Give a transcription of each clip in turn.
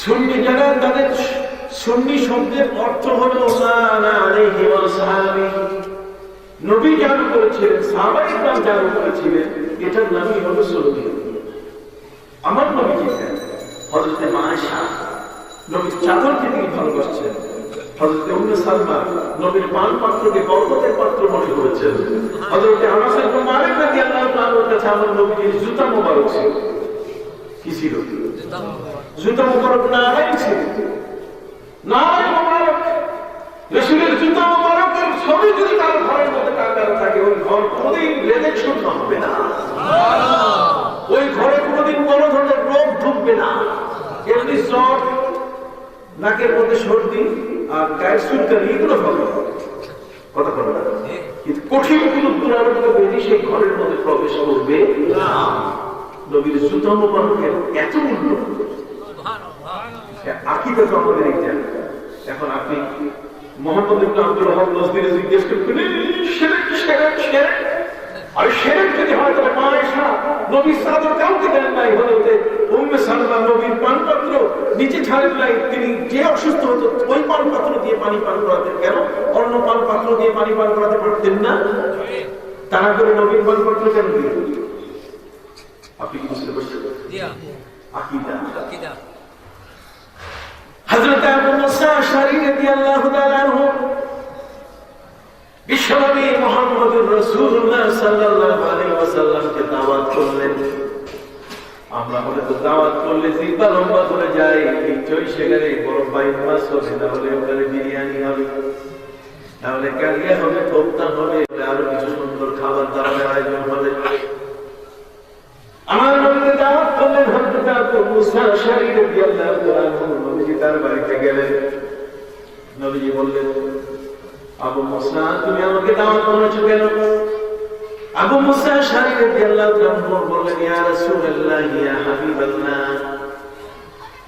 সুন্নি যারা তাদের সুন্নি শব্দের অর্থ হলো নবী চালু করেছিলেন, সাহাবায়ে কেরাম চালু করেছিলেন, এটার নামই হলো সুন্নি। আমার নবী হযরত আয়েশা নবীর চাদরকে তিনি ভালোবাসছেন, হযরত উম্মে সালমা নবীর পান পাত্রকে বরকতের পাত্র মনে করেছেন, হযরত আনাস ইবনে মালিক রাদিয়াল্লাহু তাআলার কাছে আমার নবীর জুতা মোবারক ছিল। কি ছিল? জুতা মোবারক নারাই ছিল, নারাই মোবারক। রাসূলের জুতা মোবারকের ছবি যদি তার ঘরের মধ্যে টাঙানো থাকে, ওই ঘর কোনোদিন রিজেকশন হবে না, ওই ঘরে কোনোদিন কোনো ধরনের রোগ ঢুকবে না। এমনি জ্বর, নাকের মধ্যে সর্দি আর গায়ের চুলকানি এগুলো হবে, কথা বলে না। কিন্তু কঠিন কোনো দুরারোগ্য ব্যাধি সেই ঘরের মধ্যে প্রবেশ করবে না। নবীর জুতা মোবারকের এত মূল্য, আকীদা তো আমাদের এইটা। এখন আপনি মোহাম্মদ ইবনে আব্দুল ওয়াহাব নজদিরে জিজ্ঞেস করবেন শিরক শিরক শিরক, আর শিরক যদি হয় তাহলে মা আয়েশা নবীর চাদর কাউকে দেন নাই, হযরতে উম্মে সালমা নবীর পানপাত্র নিচে ছাড়েন নাই, তিনি যে অসুস্থ হতো ওই পানপাত্র দিয়ে পানি পান করাতেন। কেন অন্য পানপাত্র দিয়ে পানি পান করাতে পারতেন না? তারা করে নবীর পানপাত্র কেন দিলেন? আপনি কি বুঝতে পারছেন? আকীদা। হযরত আবু মুসা আশআরী রাদিয়াল্লাহু তাআলা আনহু বিশ্বনবী মুহাম্মদুর রাসূলুল্লাহ সাল্লাল্লাহু আলাইহি ওয়াসাল্লামকে দাওয়াত করলেন। আমরা হলে তো দাওয়াত করলে জিব্বা লম্বা করে যাই, নিশ্চয়ই সেখানে বড় বাইক মাছ হবে, না হলে ওখানে বিরিয়ানি হবে, তাহলে কালিয়া হবে, কোপ্তা হবে, আরো কিছু সুন্দর খাবার দাবারের আয়োজন হবে। আমার নবীকে দাওয়াত করলেন হযরত আবু মুসা আশআরী রাদিয়াল্লাহু তাআলা আনহু। নবীজি তার বাড়িতে গেলেন। নবীজি বললেন, আবু মুসা তুমি আমাকে দাওয়াত করেছো কেন? আবু মুসা আশআরী রাদিয়াল্লাহু তাআলা আনহু বললেন, ইয়া রাসূলুল্লাহ ইয়া হাবিবাল্লাহ,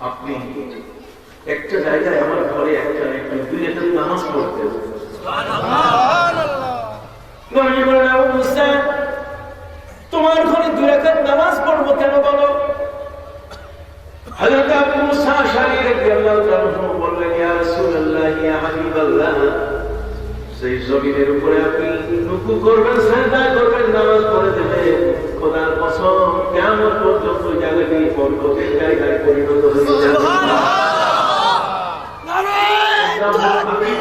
আপনি একটা জায়গায় আমার ঘরে একটা দুই রাকাত নামাজ পড়তেন। সুবহানাল্লাহ। নবীজি বললেন, আবু মুসা তোমার ঘরে দুই রাকাত নামাজ পড়বো কেন বলো? হযরত আবু মুসা আশআরী রাদিয়াল্লাহু তাআলা আনহু বললেন, ইয়া রাসূলুল্লাহ ইয়া হাবিবাল্লাহ, সেই জমিনের উপরে আপনি রুকু করবেন, সিজদা করবেন, নামাজ পড়ে দেবেন, খোদার কসম কিয়ামত পর্যন্ত ওই জায়গাটি বরকতের জায়গায় পরিণত হয়ে যাবে। সুবহানাল্লাহ। নারায়ে তাকবীর।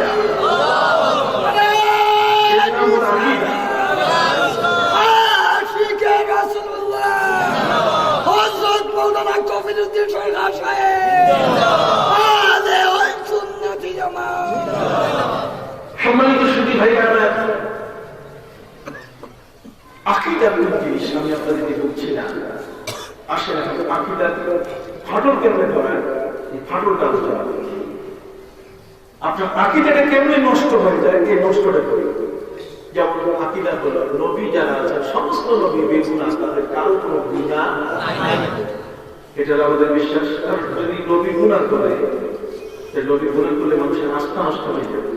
সম্মানিত সুধী ভাইরা, আকীদার জিনিস আমি আপনাদেরকে বলছি না। আসেন এখন আকীদার ফাটল কেমনে ধরেন, এই ফাটলটা আলোচনা করি। আপনার আকীদাটা কেমনে নষ্ট হয়ে যায়, এই নষ্টটা করি। যেমন আকীদা হলো নবী যারা আছেন সমস্ত নবী বেগুনাহ, তাদের কারো কোনো গুনাহ নাই, এটা আমাদের বিশ্বাস। যদি নবী গুনাহ করে, নবী গুনাহ করলে মানুষের আস্থা নষ্ট হয়ে যাবে,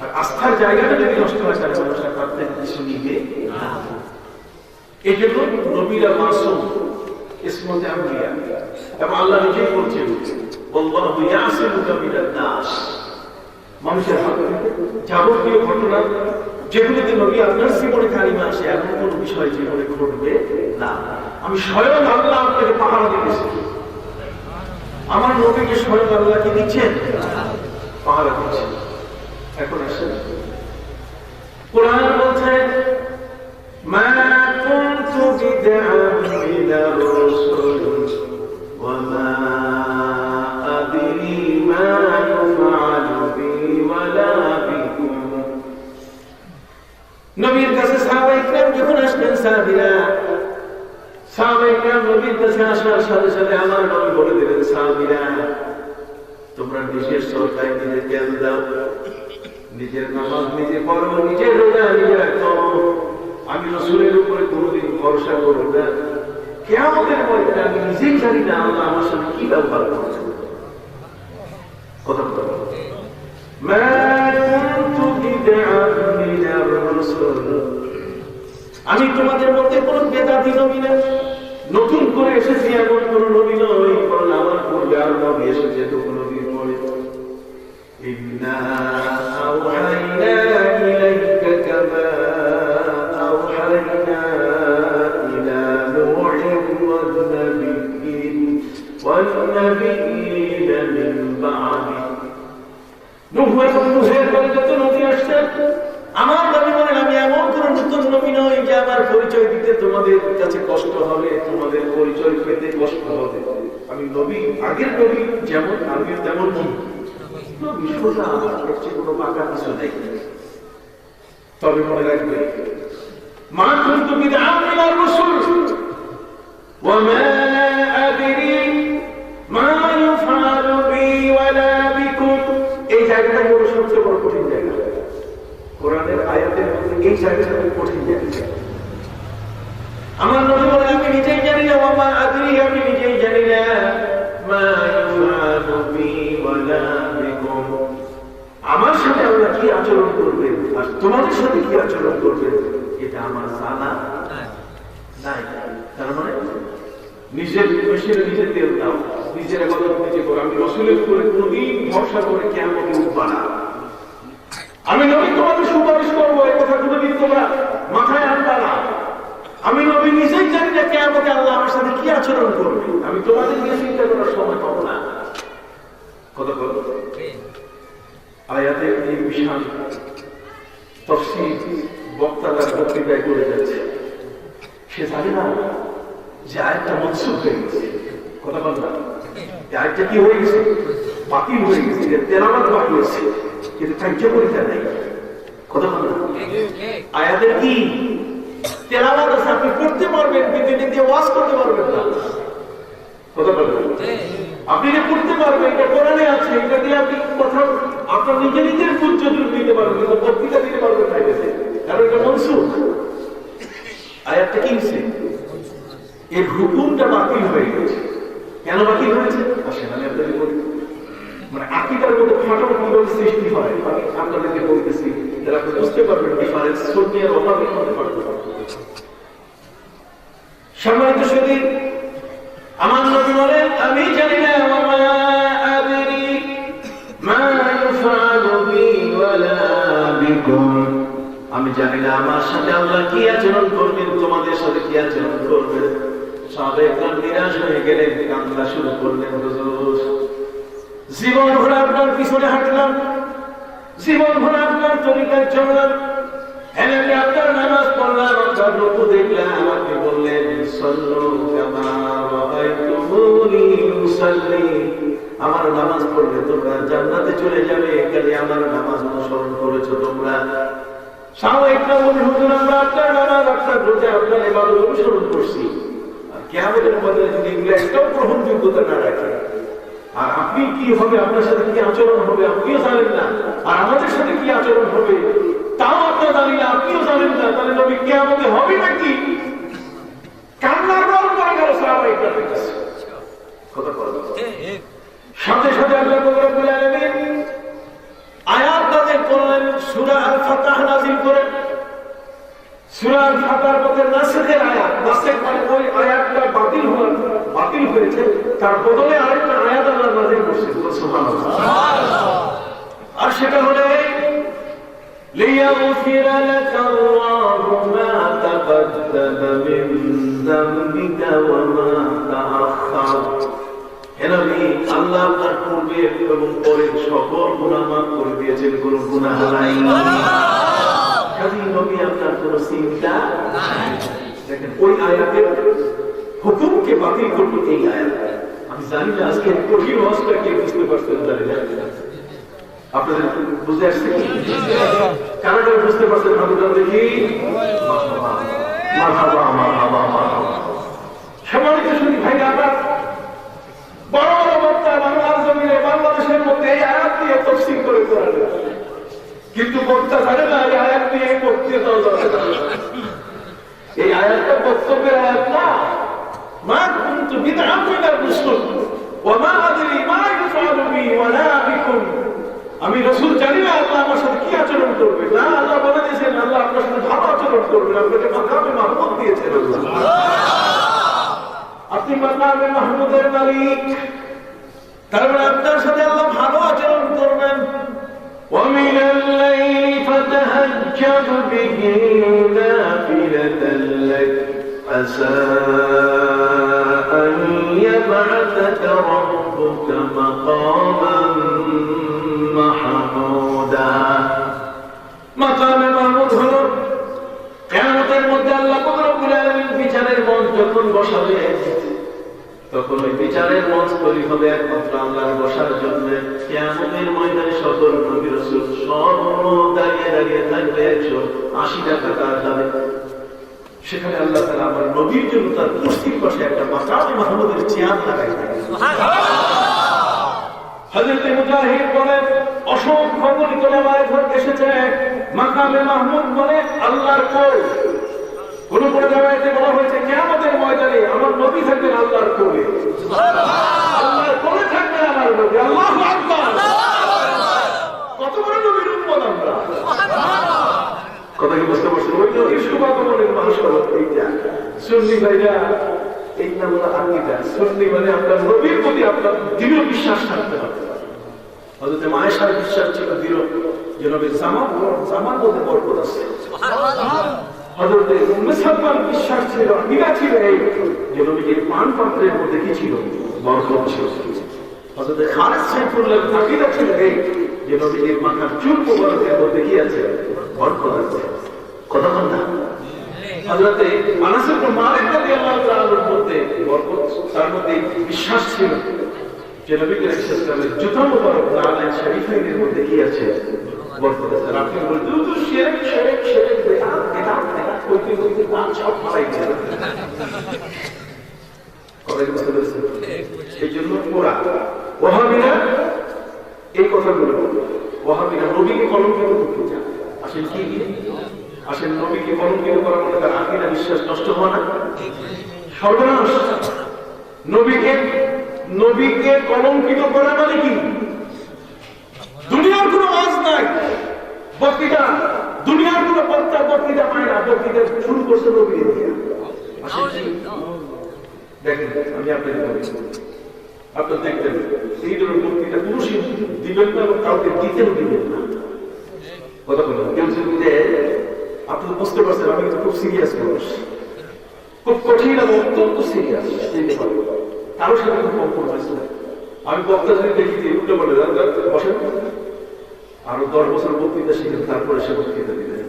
আর আস্থার জায়গাটা যদি নষ্ট হয় তাহলে মানুষের তার থেকে কিছু নিবে না। এই জন্য নবীরা মাসুম, ইসমতে আম্বিয়া, এবং আল্লাহ নিজেই বলছেন, আল্লাহু ইয়াসিমুকা মিনান নাস, মানুষের হাত থেকে যাবতীয় ঘটনা যেগুলোতে নবী আপনার জীবনে কালিমা আসে, এমন কোনো বিষয় জীবনে ঘটবে না। আমি স্বয়ং আল্লাহ আপনাকে পাহারা দিতেছি। আমার নবীকে স্বয়ং আল্লাহ কি দিচ্ছেন? পাহারা দিচ্ছেন। এখন আসেন, কোরআন বলছে, মা কুনতু বিদআন মিনার রাসূল ওয়া মা আদরি মা ইউফআলু বি ওয়ালা বিকুম। নবীর কাছে সাহাবায়ে কেরাম যখন আসলেন, সাহাবায়ে কেরাম নবীর কাছে আসার সাথে সাথে আমার নবী বলে দিলেন, সাহাবীরা তোমরা নিজের সরকার নিজে জ্ঞান দাও, নিজের নামাজ নিজে পড়ো, নিজের রোজা নিজে রাখো, আমি রাসূলের উপরে কোনোদিন ভরসা করব না। কিয়ামতের ময়দানে আমি নিজেই জানি না আল্লাহ আমার সাথে কি ব্যবহার করছে। কথা বলো, মা কুনতু বিদআন মিনার রাসূল, আমি তোমাদের মধ্যে কোন বেদাতি নবী না, নতুন করে এসেছি এমন কোন নবী নই, কারণ আমার পূর্বে আর নবী এসেছেন, নবীর পরে ইন্না আওহাইনা ইলাইকা কামা আওহাইনা ইলা নূহিন ওয়ান-নাবিয়্যিনা মিন বা'দি। নূহ এবং নূহের পরে যত নবী আসছেন, আমার নবী বলেন আমি এমন কোন নতুন নবী নই যে আমার পরিচয় দিতে তোমাদের কাছে কষ্ট হবে, তোমাদের পরিচয় পেতে কষ্ট হবে। আমি নবী, আগের নবী যেমন আমিও তেমন নবী, সোজা, আমার কাছে কোনো পাকা কিছু নেই। তবে মনে রাখবে, মা কুনতু বিদআন মিনার রাসূল ওয়া মা আদরি মা ইউফআলু বি ওয়ালা বিকুম। এই জায়গাটা হলো সবচেয়ে বড় কঠিন জায়গা। কোরআনের আয়াতের মধ্যে এই জায়গাটা কঠিন জায়গা। আমার নবী বলেন আমি নিজেই জানি না, ওয়া মা আদরি, আমি নিজেই জানি না, মা ইউফআলু বি ওয়ালা বিকুম, আমার সাথে আল্লাহ কি আচরণ করবেন আর তোমাদের সাথে কি আচরণ করবেন এটা আমার জানা নাই। তার মানে নিজের মেশিনে নিজে তেল দাও, নিজের ইবাদত নিজে করো। আমি রাসূলের উপরে কোনদিন ভরসা করে কিয়ামতে উঠবা না। আমি নবী তোমাদের সুপারিশ করবো, এই কথা কোনদিন তোমরা মাথায় আনবা না। আমি নবী নিজেই জানি না কিয়ামতে আল্লাহ আমার সাথে কি আচরণ করবে, আমি তোমাদের নিয়ে চিন্তা করার সময় পাবো না। কথা বলো, আয়াতের এই বিশাল তাফসীর বক্তা তার বক্তৃতায় করে যাচ্ছে, সে জানে না যে আয়াতটা মনসুখ হয়ে গেছে। কথা বল না, এই আয়াতটা কি হয়ে গেছে? বাতিল হয়ে গেছে, তেলাওয়াত বাকি হয়েছে, কিন্তু কার্যকারিতা নেই। কথা বল না, আয়াতের কি তেলাওয়াত আছে, আপনি পড়তে পারবেন কিন্তু এটা দিয়ে ওয়াজ করতে পারবেন না। কথা বল না, আপনি যে পড়তে পারবেন, এটা কোরআনে আছে, এটা দিয়ে আপনি কথা আপনার নিজের পরিচয় দিতে পারবেন, কিন্তু বক্তৃতা দিতে পারবেন না এটাতে, কারণ এটা মনসুখ। আয়াতটা কি হয়েছে? এর হুকুমটা বাতিল হয়ে গেছে। কেন বাতিল হয়েছে আসেন আমি আপনাদের বলি। মানে আকীদার মধ্যে ফাটল কিভাবে সৃষ্টি হয় আমি আপনাদেরকে বলতেছি, যারা আপনি বুঝতে পারবেন ডিফারেন্স সত্যের অভাবের মধ্যে পার্থক্য। সম্মানিত সুধী, আমার নবী বলেন আমি জানি না, ওয়া মা আদরি মা ইউফআলু বি ওয়ালা বিকুম, আমি জানি না আমার সাথে আল্লাহ কি আচরণ করবেন, তোমাদের সাথে কি আচরণ করবেন। সাহাবায়ে কেরাম নিরাশ হয়ে গেলেন, কান্না শুরু করলেন। হুজুর, জীবন ভরে আপনার পিছনে হাঁটলাম, জীবন ভরে আপনার তরিকায় চললাম, এমনি আপনার নামাজ পড়লাম, আপনার রূকু দেখলাম, আপনি বললেন সাল্লু কামা রাআইতুমুনি উসাল্লি, আমার নামাজ পড়লে তোমরা জান্নাতে চলে যাবে, কাজে আমার নামাজ অনুসরণ করেছো তোমরা। সাহাবায়ে কেরাম বললেন হুজুর, আমরা আপনার নামাজ, আপনার রোজা, আপনার ইবাদত অনুসরণ করছি, আর কিয়ামতের মধ্যে যদি এগুলো একটাও গ্রহণযোগ্যতা না রাখে, আর আপনি কি হবে, আপনার সাথে কি আচরণ হবে আপনিও জানেন না, আর আমাদের সাথে কি আচরণ হবে তাও আপনার জানি না, আপনিও জানেন না, তাহলে নবী কিয়ামতে হবে নাকি? কান্নার রোল করে গেল সাহাবায়ে কেরামের কাছে। কথা বলো, সাথে সাথে আল্লাহ রাব্বুল আলামিন আয়াত নাযিল করলেন, সূরা আল ফাতহ নাযিল করেন। সূরা আল ফাতহর মধ্যে নাসখের আয়াত, নাসখ মানে ওই আয়াতটা বাতিল হয়েছে, তার বদলে আরেকটা আয়াত আল্লাহ নাযিল করেছেন। সুবহানাল্লাহ। আর সেটা হলো লিয়াগফির লাকা আল্লাহু মা তাকদ্দামা মিন যামবিকা ওয়া মা তাআখার। হে নবী, আল্লাহ আপনার পূর্বে এবং পরে সকল গুনাহ মাফ করে দিয়েছেন, কোনো গুনাহ নাই। কাজেই নবী আপনার কোনো চিন্তা নাই। দেখেন ওই আয়াতের হুকুমকে বাতিল করলো এই আয়াত। আমি জানি না আজকে কঠিন অবস্থা কে বুঝতে পারছেন, জানি না আপনাদের বুঝে আসছে কি? কারণ বুঝতে পারছেন হাতটা দেখি। মারহাবা মারহাবা মারহাবা। সম্মানিত সুধী ভাই, আমরা বড় বড় বক্তা বাংলার জমিনে বাংলাদেশের মধ্যে এই আয়াত দিয়ে তাফসীর করে করেন, কিন্তু বক্তা জানে না এই আয়াত দিয়ে বক্তৃতা যাবে না। এই আয়াতটা বক্তব্যের আয়াত না। মা কুনতু বিদআন মিনার রাসূল ওয়া মা আদরি মা ইউফআলু বি ওয়ালা বিকুম, আমি রাসূল জানি না আল্লাহ আমার সাথে কি আচরণ করবে। না, আল্লাহ বলে দিয়েছেন আল্লাহ আপনার সাথে ভালো আচরণ করবেন, আপনাকে মাকামে মাহমুদ দিয়েছেন আল্লাহ। 啊。 আপনি মাকামে মাহমুদের মালিক। আপনি জানি না আজকে কঠিন অবস্থা কে বুঝতে পারছেন, জানি না আপনাদের বুঝে আসছে কি? কারণ বুঝতে পারছেন হাতটা দেখি। তারপরে আপনার সাথে আল্লাহ ভালো আচরণ করবেন। ومن الليل فتهجد به نافلة لك عسى أن يبعثك ربك مقاما محمودا। মাকামে মাহমুদ হলো কিয়ামতের মধ্যে আল্লাহ রব্বুল আলামিন বিচারের মঞ্চ যখন বসাবে, তখন ওই বিচারের মঞ্চ তৈরি হবে একমাত্র আল্লাহর বসার জন্য। কিয়ামতের ময়দানে সকল নবী রাসূল সব দাঁড়িয়ে দাঁড়িয়ে থাকবে 180টা কাতার যাবে। সেখানে আল্লাহ তাআলা আমার নবীর জন্য তার কুরসির পাশে একটা মাকামে মাহমুদের চেয়ার লাগাইবেন। হযরত মুজাহিদ বলেন, অসংখ্য গণিত উলামায়ে এসেছে মাকামে মাহমুদ মানে আল্লাহর কোল। কোন কোন জায়গায় বলা হয়েছে কিয়ামতের ময়দানে আমার নবী থাকবেন আল্লাহর কোলে, আল্লাহর কোলে থাকবেন আমার নবী। আল্লাহু আকবার! কত বড় নবীর উম্মত আমরা! কথা কি বুঝতে পারছেন? ওই নবীর শুভাগমনের মানুষ হলো এইটা। সুন্নি ভাইরা, এই নাম হলো আকীদা। সুন্নি মানে আপনার নবীর প্রতি আপনার দৃঢ় বিশ্বাস থাকতে হবে। হযরত আয়েশার বিশ্বাস ছিল দৃঢ় যে নবীর জামান মধ্যে বরকত আছে। সুবহানাল্লাহ। হযরত উম্মে সালমান বিশ্বাস ছিল, আকীদা ছিল এই যে নবীর পান পাত্রের মধ্যে কি ছিল? বরকত ছিল। হযরত খালিদ সাইফুল্লাহ আকীদা ছিল এই যে নবীর মাথার চুল মোবারকের মধ্যে কি আছে? বরকত আছে। কথা বল না? হযরত আনাস ইবনে মালিক রাদিয়াল্লাহু তাআলার মধ্যে বরকত, তার মধ্যে বিশ্বাস ছিল যে নবী করিম সাল্লাল্লাহু আলাইহি ওয়াসাল্লামের জুতা মোবারক নালায়ে শরীফের মধ্যে কি আছে? বরকত আছে। আপনি বলতে তো শিরক শিরক শিরক বেদাত বেদাত বেদাত কইতে কইতে নাম সব ফালাই দিলেন। কথা বুঝতে পেরেছেন? এইজন্য ওরা ওয়াহাবিরা এই কথাগুলো, ওয়াহাবিরা নবীকে কলঙ্কিত করতে চায়। আসেন কি আসেন নবীকে কলঙ্কিত করা মানে তার আকীদা বিশ্বাস নষ্ট হওয়া না? সর্বনাশ। নবীকে কলঙ্কিত করা মানে কি? দুনিয়ার কোনো আওয়াজ নাই, বক্তৃতা, দুনিয়ার কোনো বক্তৃতা পায় না, বক্তৃতা শুরু করছে নবী দিয়ে। দেখেন, আমি আপনাকে আপনার দেখবেন এই ধরনের বক্তৃতা পুরুষই দিবেন না এবং কাউকে দিতেও দিবেন না। কথা বলুন, কেউ যদি আপনি বুঝতে পারছেন আমি কিন্তু খুব সিরিয়াস মানুষ, খুব কঠিন এবং অত্যন্ত সিরিয়াস। কারোর সাথে খুব কম্প্রোমাইজ নাই। আমি বক্তা যদি দেখি উল্টো বলে বসেন, আরো 10 বছর বক্তৃতা শিখেন, তারপরে সে বক্তৃতা দিবেন।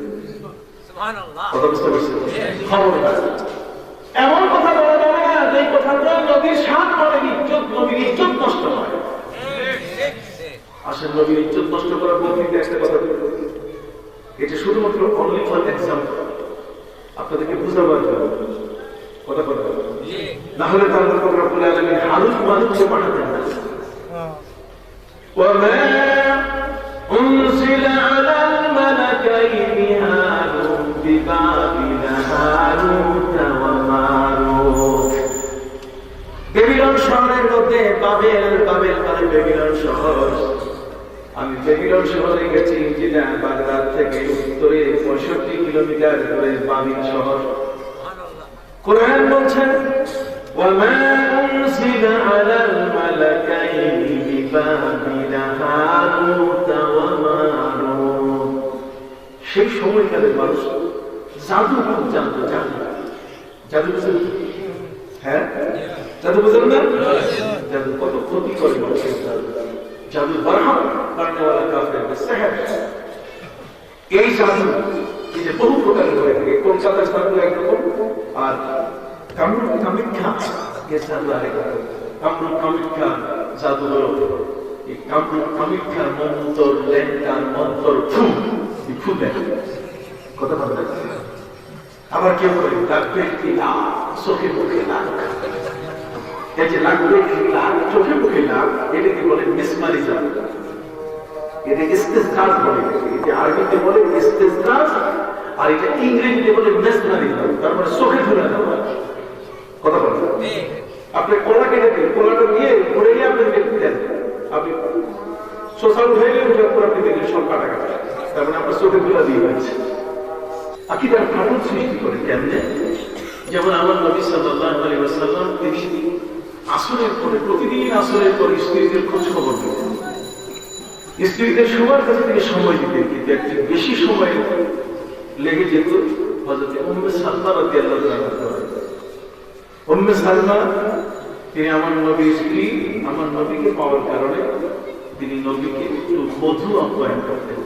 কথা বুঝতে পারছেন? খবরদার এমন কথা বলা যাবে না যে কথাটা নবীর শান করে ইজ্জত, নবীর ইজ্জত নষ্ট হয়। আসলে নবীর ইজ্জত নষ্ট করার বক্তৃতা একটা কথা বলবো, এটা শুধুমাত্র অনলি ফর এক্সাম্পল, আপনাদেরকে বুঝাবার জন্য কথা বলবো। না হলে তার রব্বুল আলামিন হারুত মারুতকে পাঠাতেন না। وما أنزل على الملكين هاروت ببابل هاروت وماروت। বেবিলন শহরের মধ্যে বাবেল মানে বেবিলন শহর। আমি বেবিলন শহরে গেছি, যেটা বাগদাদ থেকে উত্তরে 65 কিলোমিটার দূরে বাবিল শহর। কোরআন বলছেন وما أنزل على الملكين ببابل هاروت وماروت। সেই সময়কালের মানুষ জাদু খুব জানতো। জাদু বুঝেন? হ্যাঁ, জাদু বুঝেন না? জাদু কত ক্ষতি করে মানুষের। জাদু বারহাম কারণেওয়ালা কাফের সেহর। এই জাদু এই যে বহু প্রকারের হয়ে থাকে। কলকাতার জাদু একরকম, আর কামরূপ কামিক্ষা জাদু আরেকরকম। কামরূপ কামিক্ষা জাদু হলো এই কামরূপ কামিক্ষার মন্তর, লেনটার মন্তর ফু দেয়। কথা বলতে আবার কেউ করে লাগবে কি লাভ, চোখে মুখে লাভ। এই যে লাগবে কি লাভ, চোখে মুখে লাভ, এটাকে বলে মেসমারিজম। এটা ইস্তেজরাজ বলে, এটা আরবিতে বলে ইস্তেজরাজ, আর এটা ইংরেজিতে বলে মেসমারিজম। তারপরে চোখে ধরে দেওয়া। কথা বলতে আপনি কলা কেটে দিন, কলাটা নিয়ে ঘুরে গিয়ে আপনি দেন, আপনি সোশ্যাল উঠে উঠার পর আপনি দেখলেন সব কাটা কাটা, তার মানে আপনার চোখে ধুলা দিয়ে হয়েছে। আকীদার ফাটল সৃষ্টি করে কেমনে? যেমন আমার নবী সাল্লাল্লাহু আলাইহি ওয়াসাল্লাম তিনি আসরের পরে প্রতিদিন আসরের পরে স্ত্রীদের খোঁজ খবর দিতেন, স্ত্রীদের সবার কাছে থেকে সময় দিতেন, কিন্তু একটি বেশি সময় লেগে যেত হযরত উম্মে সালমা রাদিয়াল্লাহু আনহা। উম্মে সালমা তিনি আমার নবীর স্ত্রী, আমার নবীকে পাওয়ার কারণে তিনি নবীকে একটু মধু আপ্যায়ন করতেন।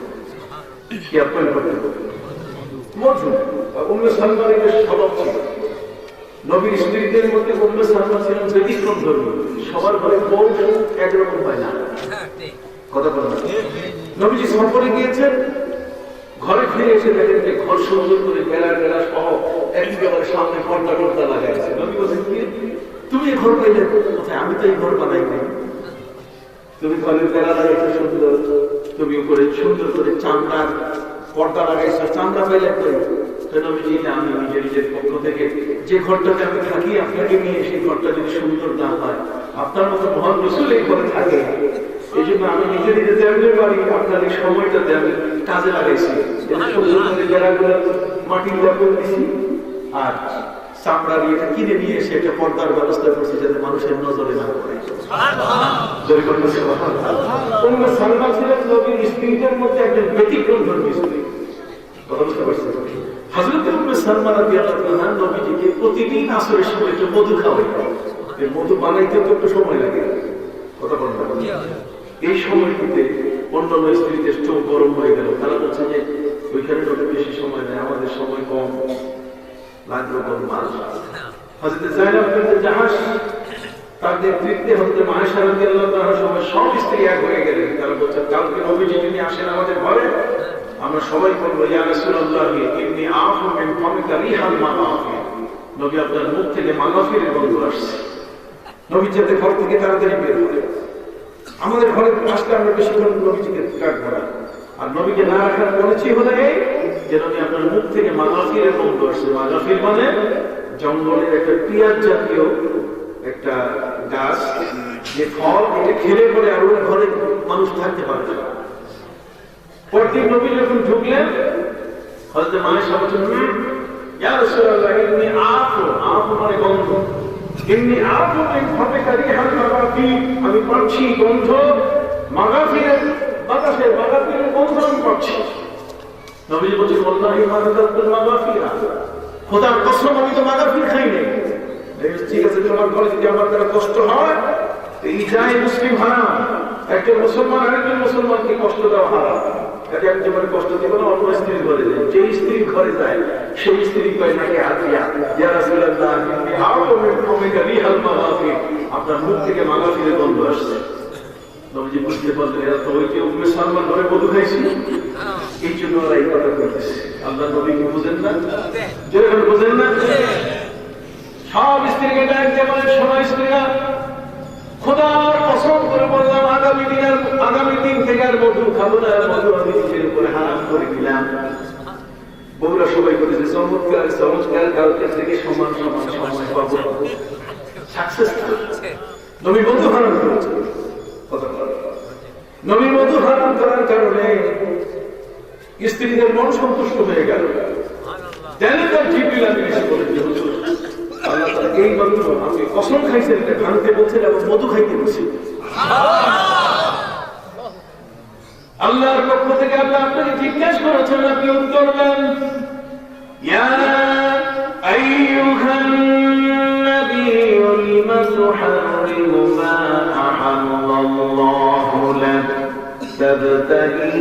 কি আপ্যায়ন করতেন? মধু। উম্মে সালমার এটা স্বভাব ছিল। নবীর স্ত্রীদের মধ্যে উম্মে সালমা ছিলেন ব্যতিক্রম ধর্মী। সবার ঘরে বউ একরকম হয় না, কথা বলেন। নবীজি সফরে গিয়েছেন, ঘরে ফিরে এসে দেখেন যে ঘর সুন্দর করে বেলা বেলা সহ একেবারে সামনে পর্দা টর্দা লাগাইছে। নবী বলছেন, তুমি এই ঘর পাইলে কোথায়? আমি তো এই ঘর বানাই নাই। তুমি ঘরের বেলা লাগাইছো সুন্দর, তুমি উপরে সুন্দর করে চামড়ার পর্দা লাগাইছো, চামড়া পাইলে কই? নবীজি, আমি নিজের পক্ষ থেকে যে ঘরটাতে আমি থাকি আপনাকে নিয়ে, সেই ঘরটা যদি সুন্দর না হয়, আপনার মতো মহান রাসূল এই ঘরে থাকে, এই জন্য আমি নিজে দেওয়ার পারি, আপনার এই সময়টাতে আমি কাজে লাগাইছি। মাটি করে দিছি আর চামড়া দিয়ে কিনে নিয়ে এসে একটা পর্দার ব্যবস্থা করছি, যাতে মানুষের নজরে না পড়ে। উম্মে সালমা ছিলেন নবীর স্ত্রীদের মধ্যে একজন ব্যতিক্রম ধর্মী স্ত্রী। কথা বুঝতে পারছেন? হযরত উম্মে সালমা রাদিয়াল্লাহু আনহা নবীজিকে প্রতিদিন আসরের সময় একটু মধু খাওয়াইতেন। এই মধু বানাইতে তো একটু সময় লাগে, কথা বলতে পারেন। এই সময়টিতে অন্যান্য স্ত্রীদের চোখ গরম হয়ে গেল। তারা বলছে যে ওইখানে লোকের বেশি সময় নেই, আমাদের সময় কম, লাগলো কম মাস। হযরত যায়েদ বিনতে জাহাশ তার নেতৃত্বে হযরত আয়েশা রাদিয়াল্লাহু আনহার সময় সব স্ত্রী এক হয়ে গেলেন। তারা বলছে, কালকে নবীজি যিনি আসেন আমাদের ঘরে, আমরা সবাই বলবো, ইয়া রাসূলুল্লাহ ইন্নী আফু মিন ফামিকা রিহাল মাগাফি। নবী, আপনার মুখ থেকে মাগাফিরের গন্ধ আসছে। নবী যাতে ঘর থেকে তাড়াতাড়ি বের হয়। আমাদের ঘরে আসলে আমরা বেশিক্ষণ নবীজিকে রাখবো না। আর নবীকে না রাখার বলেছি হলে এই যে নবী, আপনার মুখ থেকে মাগাফিরের গন্ধ আসছে। মাগাফির মানে জঙ্গলের একটা পিয়াজ জাতীয় একটা গাছ, যে ফল এটা খেলে পরে আর ওই ঘরে মানুষ থাকতে পারবে না। পরদিন নবী যখন ঢুকলেন, হযরত আয়েশা বলছেন, ইয়া রাসূলুল্লাহ ইন্নী আফু, আফু মানে গন্ধ, ইন্নী আফু মিন ফামিকা রিহাল মাগাফি, আমি পাচ্ছি গন্ধ মাগাফিরের বাতাসের, মাগাফিরের গন্ধ আমি পাচ্ছি। নবী বলছেন, ওয়াল্লাহি মা যাকাতুল মাগাফিরা, খোদার কসম আমি তো মাগাফির খাই নাই। ঠিক আছে, তোমার ঘরে যদি আমার দ্বারা কষ্ট হয়, এই যায় মুসলিম হারাম। একজন মুসলমান আরেকজন মুসলমানকে কষ্ট দেওয়া হারাম। এটা একেবারে কষ্ট দিব না। অন্য স্ত্রীর ঘরে যায়, যে স্ত্রীর ঘরে যায় সেই স্ত্রী কয় নাকি হাতিয়া, ইয়া রাসূলুল্লাহ ইন্নী আউযু মিন ফামিকা রিহাল মাগাফি, আপনার মুখ থেকে মাগাফিরের গন্ধ আসছে। নবীজি বুঝতে পারলেন এরা তো ওই যে উম্মে সালমার ঘরে মধু খাইছে, এই জন্য ওরা এই কথা কইতেছে। আল্লাহ নবী কি বুঝেন না? যেরকম বুঝেন না, সব স্ত্রীকে ডাকতে বলেন, শোনো স্ত্রীরা, খোদার কসম করে বললাম আগামী দিন থেকে আর মধু খাবো না, মধু আমি নিজের উপরে হারাম করে দিলাম। বউরা সবাই বলেছে, চমৎকার চমৎকার, কালকে থেকে সমান সমান সময় পাবো। সাকসেসফুল। নবী মধু হারাম করেছে। নবী মধু হারাম করার কারণে স্ত্রীদের মন সন্তুষ্ট হয়ে গেল। জিবরিল আমিন এসে বলেছে, হুজুর আল্লাহ তাআলা এই মাত্র আপনি কসম খাইছেন, এটা ভাঙতে বলছেন এবং মধু খাইতে বলছেন। আল্লাহর পক্ষ থেকে আল্লাহ আপনাকে জিজ্ঞাসা করেছেন, আপনি উত্তর দেন, ইয়া আইয়ুহান নাবিয়্যু লিমা তুহাররিমু মা আহাল্লাল্লাহু লাক তাবতাগী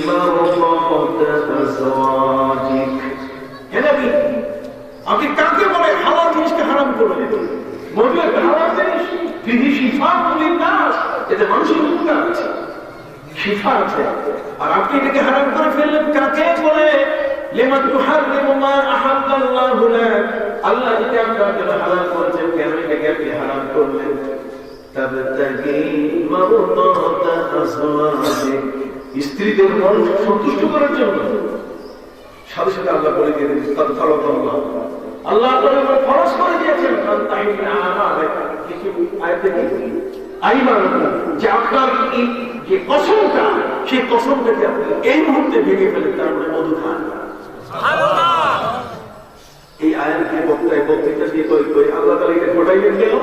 মারদাত আজওয়াজিক। হে নবী, আপনি কাকে বলে হালাল জিনিসকে হারাম করলেন? মধু একটা হালাল জিনিস, ফিহি শিফাউন লিন-নাস, এতে মানুষের উপকার আছে, শিফা আছে। আর আপনি এটাকে হারাম করে ফেললেন। কাকে বলে? লিমা তুহাররিমু মা আহাল্লাল্লাহু লাক, আল্লাহ যেটা আপনার জন্য হালাল করেছেন, কেন এটাকে আপনি হারাম করলেন? তাবতাগী মারদাত আজওয়াজিক, স্ত্রীদের মন সন্তুষ্ট করার জন্য। সাথে সাথে আল্লাহ বলে দিয়েছেন, আল্লাহ ফরজ করে দিয়েছেন যে আপনার যে কসমটা, সেই কসমটাকে আপনি এই মুহূর্তে ভেঙে ফেলেন, তারপরে মধু খান। এই আয়াতকে বক্তৃতা দিয়ে আল্লাহ তাআলা এটা ঘটাইলেন কেন?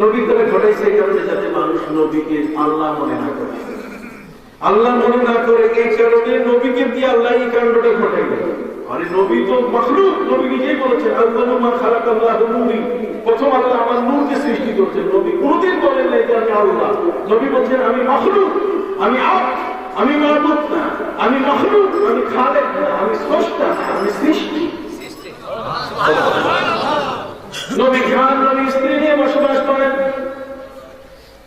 নবীর দ্বারা ঘটাইছে এই কারণে যাতে মানুষ নবীকে আল্লাহ মনে না করে। আল্লাহ মনে না করে এই কারণে নবীকে দিয়ে আল্লাহ এই কাণ্ডটা ঘটাইবে। আরে নবী তো মাখলুক, নবী নিজেই বলেছেন আল্লাহু মা খালাকাল্লাহু নূরি, প্রথম আল্লাহ আমার নূরকে সৃষ্টি করেছেন। নবী কোনদিন বলেন না যে আমি আল্লাহ। নবী বলছেন আমি মাখলুক, আমি আব্দ, আমি মাবুদ না, আমি মাখলুক, আমি খালেক না, আমি স্রষ্টা না, আমি সৃষ্টি। নবী খান নবী স্ত্রী নিয়ে বসবাস করেন।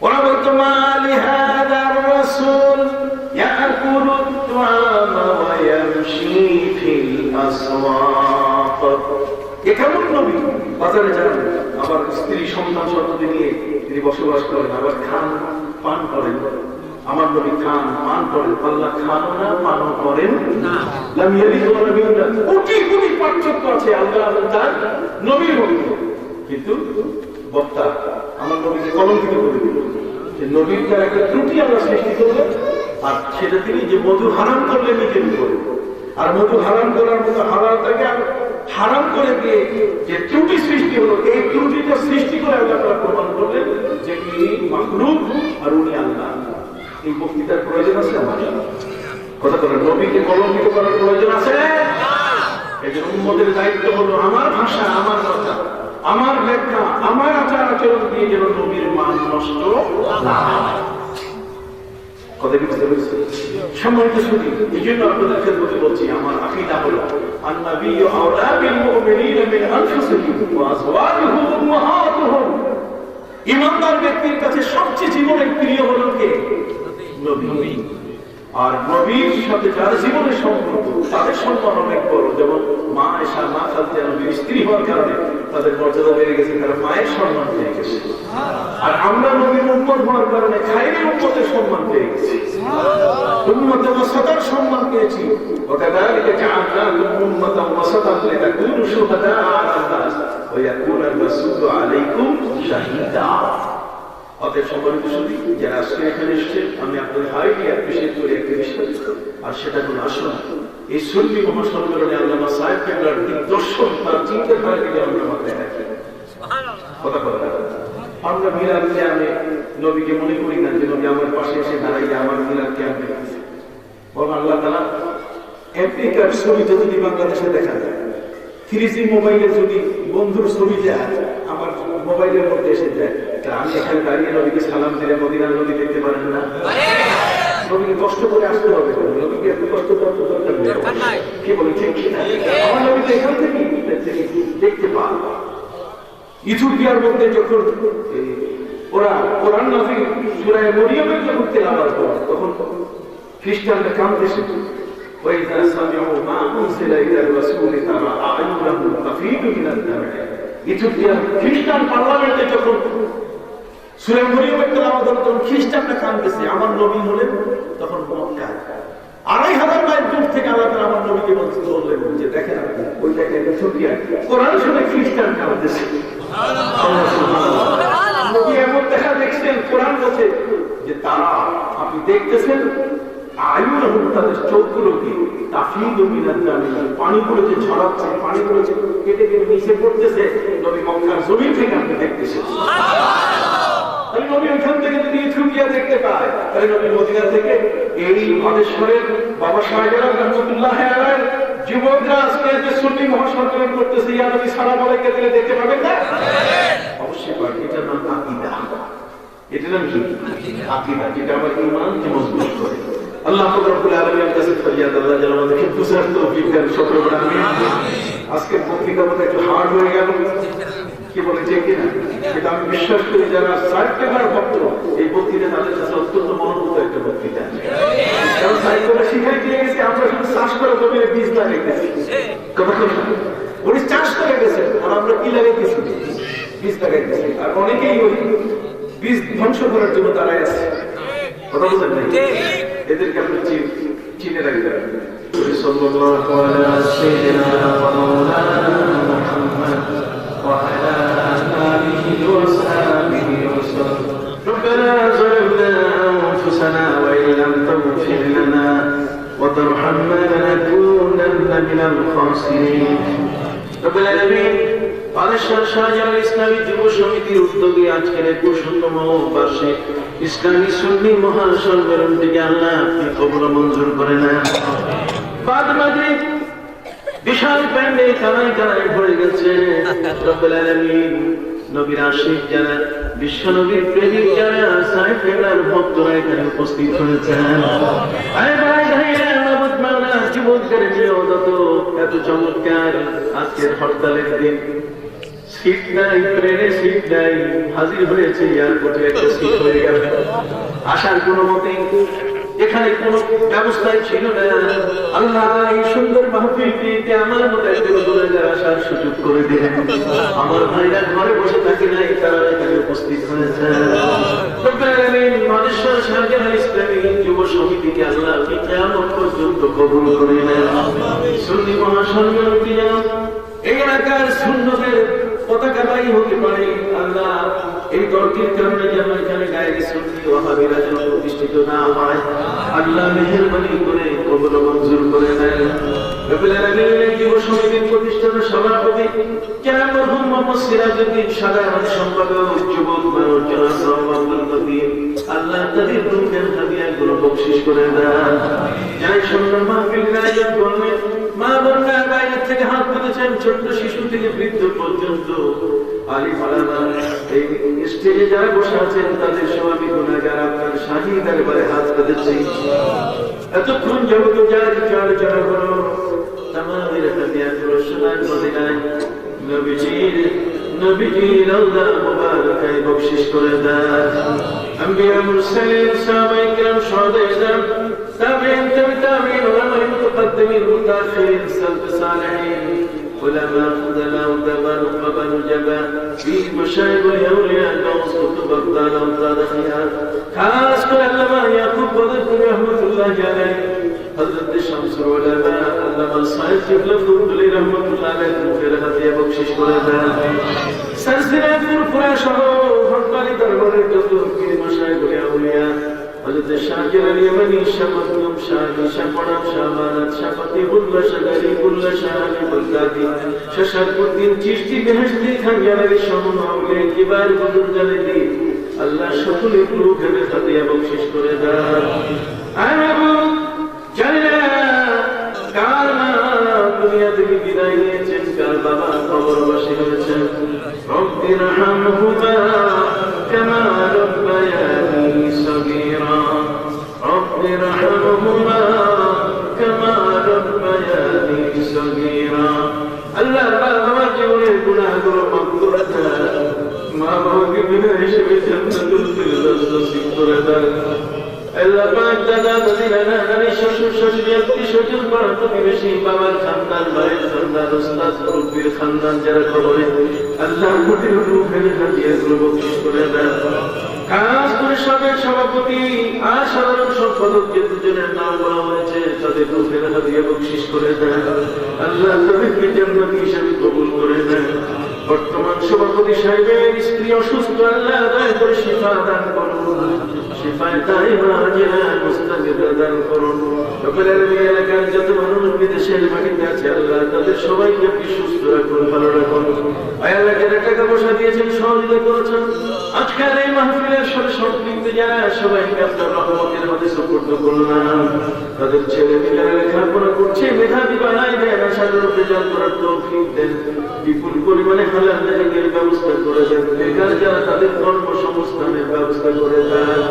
ওরা বলতো মা লিহাদার রাসূল ইয়াকুলু আত-তাআমা ওয়া ইয়ামশি ফিল আসওয়াক। এ কেমন নবী? বাজারে যান, আবার স্ত্রী সন্তান সন্ততি নিয়ে তিনি বসবাস করেন, আবার খান পান করেন। আমার নবী খান পান করেন, আল্লাহ খানও না পানও করেন না। লাম ইয়ালিদ ওয়া লাম ইউলাদ। কোটি কোটি পার্থক্য আছে আল্লাহ তার নবীর মধ্যে। কিন্তু বক্তা আমার নবীকে কলঙ্কিত করে দিল যে নবীর তার একটা ত্রুটি আল্লাহ সৃষ্টি করলো, আর সেটা তিনি যে মধু হারাম করলে নিজের উপরে, আর মধু হারাম করার মতো হালালটাকে হারাম করে দিয়ে যে ত্রুটি সৃষ্টি হলো, এই ত্রুটিটা সৃষ্টি করে আল্লাহ প্রমাণ করলেন যে তিনি মাখলুক আর উনি আল্লাহ। এই বক্তৃতার প্রয়োজন আছে আমার? কথা বলেন, নবীকে কলঙ্কিত করার প্রয়োজন আছে? এই যে উম্মতের দায়িত্ব হলো আমার ভাষা, আমার কথা, আমার ব্যাখ্যা, আমার আচার আচরণ দিয়ে যেন নবীর মান নষ্ট না হয়। কথা কি বুঝতে পেরেছি? সম্মানিত সুধী, এই জন্য আপনাদের ক্ষেত্রে বলছি আমার আকীদা হলো আন-নাবিয়্যু আওলা বিল মুমিনিনা মিন আনফুসিহিম ওয়া আযওয়াজুহু উম্মাহাতুহুম। ঈমানদার ব্যক্তির কাছে সবচেয়ে জীবনের প্রিয় হলো কে? নবী। আর নবীর সাথে যার জীবনের সম্পর্ক তাদের সম্মান অনেক বড়। যেমন মা আয়েশা, মা খাদিজা নবীর স্ত্রী হওয়ার কারণে তাদের মর্যাদা বেড়ে গেছে, তারা মায়ের সম্মান পেয়ে গেছে। আর আমরা নবীর উম্মত হওয়ার কারণে খায়রের উম্মতের সম্মান পেয়ে গেছি, উম্মতে ওয়াসাতার সম্মান পেয়েছি। ওয়াকাযালিকা জাআলনাকুম উম্মাতান ওয়াসাতান লিতাকুনু শুহাদাআ আলান নাস ওয়া ইয়াকুনা আর-রাসূলু আলাইকুম শাহীদা। অতএব সম্মানিত সুধী, যারা আজকে এখানে এসেছেন, আমি আপনাদের হাইলি অ্যাপ্রিশিয়েট করি একটা বিষয়, আর সেটা হলো আসুন এই সুন্নি মহাসম্মেলনে আল্লামা সাহেব কেবলার দিগদর্শন, তার চিন্তাধারাকে আমরা মাথায় রাখি। কথা বলা আমরা মিলাদকে আমি নবীকে মনে করি না যে নবী আমার পাশে এসে দাঁড়াইলে আমার মিলাদকে আমি দেখতেছি। বরং আল্লাহ তাআলা আমেরিকার ছবিটা যদি বাংলাদেশে দেখা যায়, 3G মোবাইলে যদি বন্ধুর ছবি যায় আমার মোবাইলের মধ্যে এসে যায়, আমি এখানে দাঁড়িয়ে নবীকে সালাম দিলে মদিনার নবী দেখতে পারেন না? নবীকে কষ্ট করে আসতে হবে, নবীকে এত কষ্ট করার দরকার নেই। কি বলেন ঠিক কিনা? আমার নবী তো এখান থেকে দেখতে পান। ইথিওপিয়ার মধ্যে যখন ওরা কোরআন নাযিল সূরা মরিয়মের যখন তেলাওয়াত করে, তখন খ্রিস্টানরা কাঁদতেছে। وإذا سمعوا ما أنزل إلى الرسول ترى أعينهم تفيض من الدمع। ইথিওপিয়ার খ্রিস্টান পার্লামেন্টে যখন সূরা মরিয়মের তেলাওয়াত হলো, তখন খ্রিস্টানরা কাঁদতেছে। আমার নবী হলেন তখন মক্কা, ২৫০০ মাইল দূর থেকে আল্লাহ তাআলা আমার নবীকে বললেন যে দেখেন আপনি ওই জায়গায় ইথিওপিয়া কোরআন শুনে খ্রিস্টান কাঁদতেছে। নবী এমন দেখা দেখছেন, কোরআন বলছে যে তারা আপনি দেখতেছেন আয়ুনহুম, তাদের চোখগুলোকে তাফীদু মিনাদ দামি, পানিগুলো যে ঝরাচ্ছে, পানিগুলো যে কেটে কেটে নিচে পড়তেছে, নবী মক্কার জমিন থেকে আপনি দেখতেছেন। তাহলে নবী ওইখান থেকে যদি ইথিওপিয়া দেখতে পায়, তাহলে নবী মদিনা থেকে এই বাদেশ্বরের বাবা সাহেবের রহমাতুল্লাহ আলাইহি যুবকরা আজকে যে সুন্নি মহাসম্মেলন করতেছে, ইয়া নবী সালাম আলাইকা দিলে দেখতে পাবেন না? অবশ্যই পাবেন। এটার নাম আকীদা। এটার নাম কি? আকীদা, যেটা আমার ঈমানকে মজবুত করে। আল্লাহ রাব্বুল আলামিনের কাছে ফরিয়াদ, আল্লাহ যেন আমাদেরকে বুঝার তৌফিক দেন। সকলে বলেন আমিন। আজকে বক্তৃতা বোধহয় একটু হার্ড হয়ে গেল, কি বলে ঠিক কিনা? এটা আমি বিশ্বাস করি যারা সাহিত্যকার ভক্ত, এই বক্তৃতা তাদের কাছে অত্যন্ত মনোভূত একটা বক্তৃতা। কারণ সাহিত্যটা শিখাই দিয়ে গেছে, আমরা শুধু চাষ করে জমিতে বীজ লাগাইতেছি। উনি চাষ করে গেছেন, আর আমরা কি লাগাইতেছি? বীজ লাগাইতেছি। আর অনেকেই ওই বীজ ধ্বংস করার জন্য দাঁড়ায় আছে। কথা বলছেন না? এদেরকে আপনি চিনে রাখবেন। সাল্লাল্লাহু আলা সাইয়্যিদিনা ওয়া মাওলানা মুহাম্মদ ওয়া আলা আলিহি ওয়া সাহবিহি ওয়া সাল্লাম। রব্বানা যালামনা আনফুসানা ওয়া ইন লাম তাগফির লানা ওয়া তারহামনা লানাকুনান্না মিনাল খাসিরিন। রব্বুল আলামিন বালেশ্বর শাহজালাল ইসলামী যুব সমিতির উদ্যোগে আজকের 21তম বার্ষিক ইসলামী সুন্নি মহাসম্মেলনটিকে আল্লাহ আপনি কবুল মঞ্জুর করে নেন। বাদ মাগরিব বিশাল প্যান্ডেল কানায় কানায় ভরে গেছে। রব্বুল আলামিন নবীর আশিক যারা, বিশ্ব নবীর প্রেমিক যারা, সাইফুল্লাহর ভক্তরা এখানে উপস্থিত হয়েছেন। আরে ভাই ভাইরা, নবত মাওলা যুবকদের নিয়ত এত চমৎকার আজকের হরতালের দিন। সিট নাই, ট্রেনে সিট নাই, হাজির হয়েছে এয়ারপোর্টে একটা সিট হয়ে গেল। আসার কোনো মতেই এখানে কোনো ব্যবস্থাই ছিল না। আল্লাহ এই সুন্দর মাহফিলটিতে আমার মতো একজন গুনাহগার আসার সুযোগ করে দিলেন। আমার ভাইরা ঘরে বসে থাকে নাই, তারা এখানে উপস্থিত হয়েছে। রব্বুল আলামিন বালেশ্বর শাহজালাল ইসলামী যুব সমিতিকে আল্লাহ আপনি কিয়ামত পর্যন্ত কবুল করে নেন। সুন্নি মহাসম্মেলনটি যেন এই এলাকার সুন্নতের পতাকাবাহী হতে পারে। আল্লাহ এই দলটির কারণে যেন এখানে গায়ের সুন্নি ওয়াহাবিরা যেন প্রতিষ্ঠিত না হয়, আল্লাহ মেহেরবানি করে কবুল মঞ্জুর করে নেন। রব্বুল আলামিন এই যুব সমিতির প্রতিষ্ঠাতা সভাপতি জনাব মরহুম মোহাম্মদ সিরাজউদ্দিন সাধারণ সম্পাদক যুবক জনাব আব্দুল কদির, আল্লাহ তাদের রূহের হাদিয়াগুলো বকশিশ করে দেন। যারা সুন্দর মাহফিলের আয়োজন করলেন, মা বোনরা বাইরে থেকে হাত পেতেছেন, ছোট্ট শিশু থেকে বৃদ্ধ পর্যন্ত আলিম ওলামা এই স্টেজে যারা বসে আছেন তাদের সব আমি গুনাহগার আপনার শাহী দরবারে হাত পেতেছি। এতক্ষণ জগৎ যারা কিছু আলোচনা করো, তামামের হাদিয়াগুলো সোনার মদিনায় নবীজির রওজা মুবারকায় বকশিশ করে দেন। আম্বিয়া মুরসালিন সাহাবায়ে কিরাম শুহাদায়ে ইসলাম তাবিঈন তাবিঈন উলামায়ে মুতাকাদ্দিমিন মুতাআখিরিন সালফ সালেহিন علماء فضلاء ودباء نقباء نجباء في مشايخ الأولياء الغوث كتب أبطال أمطار خيار خاص كل علماء يعقوب بذكر رحمة الله عليه حضرت شمس العلماء علماء صاحب جبل فضل رحمة الله عليه في رحمة بخشش قرآن سلسلة فرفرة شهو حقالي دربار جزء في مشايخ الأولياء حضرت শাহজালাল ইয়ামানি শাহমখদুম শাহী শাহপড়াম শাহমানাত শাহফতিহুল্লাহ শাহগরিবুল্লাহ শাহআলী বাগদাদি শাহশারফুদ্দিন চিশতি বেহেশতি খানজালালি শাহমাউলে কিবার বুজুর্গালি আল্লাহ সকলের রূহের হাদিয়া বকশিশ করে দেন। আয় বাবু জানি না কার মা দুনিয়া থেকে বিদায় নিয়েছেন, কার বাবা কবরবাসী হয়েছেন। রব্বির হামহুমা কামা রব্বায়ানি সগীরা রব্বির হামহুমা কামা রব্বায়ানি সগীরা। আল্লাহ বাবা জীবনের গুনাহগুলো মাফ করে দেন, মা বাবাকে বিনা হিসেবে জান্নাতুল ফিরদাউস নসিব করে দেন। আল্লাহ পাক দাদা দাদি নানা নানি শ্বশুর শাশুড়ি আত্মীয় স্বজন পাড়া প্রতিবেশী, বাবার খানদান, ভাইয়ের খানদান, ওস্তাদ মুরব্বির খানদান যারা খবরে, আল্লাহ প্রতি রূহের হাদিয়াগুলো বকশিশ করে দেন। খাস করে সবের সভাপতি আর সাধারণ সম্পাদক যে দুজনের নাম বলা হয়েছে তাদের রূহের হাদিয়া বকশিশ করে দেন। আল্লাহ তাদেরকে জান্নাতি হিসেবে কবুল করে দেন। বর্তমান সভাপতি সাহেবের স্ত্রী অসুস্থ, আল্লাহ দয়া করে শিফা দান করুন, শিফায়ে দাইমা আজিলা মুস্তামিরা দান করুন। রব্বুল আলামিন এলাকার যত মানুষ বিদেশের মাটিতে আছে আল্লাহ তাদের সবাইকে আপনি সুস্থ রাখুন, ভালো রাখুন। আল্লাহ যারা টাকা পয়সা দিয়েছেন, সহযোগিতা করেছেন, আজকের এই মাহফিলের সাথে সম্পৃক্ত যারা সবাইকে আপনার রহমতের হাতে সুপর্দ করুন। তাদের ছেলে মেয়েরা লেখাপড়া করছে, মেধাবী বানাই দেন, আশার রেজাল্ট করার তৌফিক দেন, বিপুল পরিমাণে হালাল রিজিকের ব্যবস্থা করে দেন। বেকার যারা তাদের কর্মসংস্থানের ব্যবস্থা করে দেন।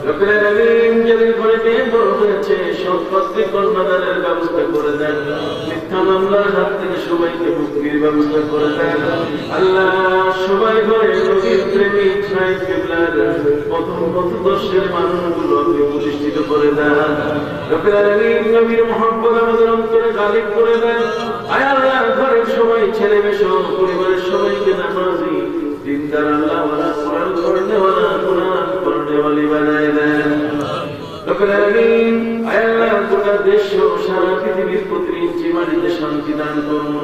রব্বুল আলামিন যাদের ঘরে মেয়ে বড় হয়েছে সৎপাত্রী কন্যাদানের ব্যবস্থা করে দেন। মিথ্যা মামলার হাত থেকে সবাইকে মুক্তির ব্যবস্থা করে দেন। আল্লাহ সবাই ঘরে নবীর প্রেমিক সাহেব কিবলার প্রথম পথদর্শের মানুষগুলো আপনি প্রতিষ্ঠিত করে দেন। রব্বুল আলামিন নবীর মহব্বত আমাদের অন্তরে গালিব করে দেন। আয় আল্লাহ ঘরের সবাই ছেলে মেয়ে সহ পরিবারের সবাইকে নামাজি দিনদার আল্লাহ ওয়ালা কোরআন পড়নেওয়ালা কোরআন পড়নেওয়ালি বানায় দেন। রব্বুল আলামিন আয় আল্লাহ গোটা দেশ ও সারা পৃথিবীর প্রতি ইঞ্চি মাটিতে শান্তি দান করুন।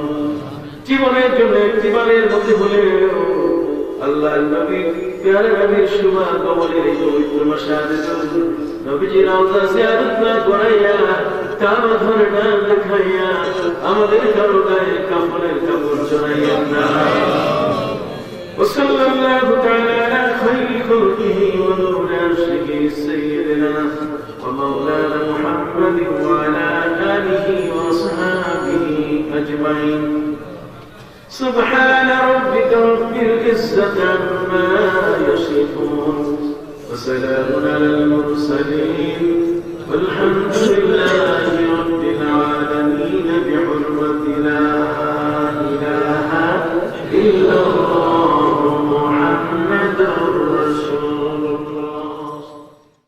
জীবনের জন্য একটিবারের মধ্যে হলেও আল্লাহ নবী প্যারা নবীর শুভা কবরের এই পবিত্র মাসে নবীজির রওজা জিয়ারত করাইয়া কারো ধরে ডাল দেখাইয়া আমাদের কারো গায়ে কাপড়ের কাপড় জড়াইয়া না। وصلى الله تعالى على خير خلقه ونور عرشه سيدنا ومولانا محمد وعلى آله وصحبه أجمعين. سبحان ربك رب العزة عما يصفون وسلام على المرسلين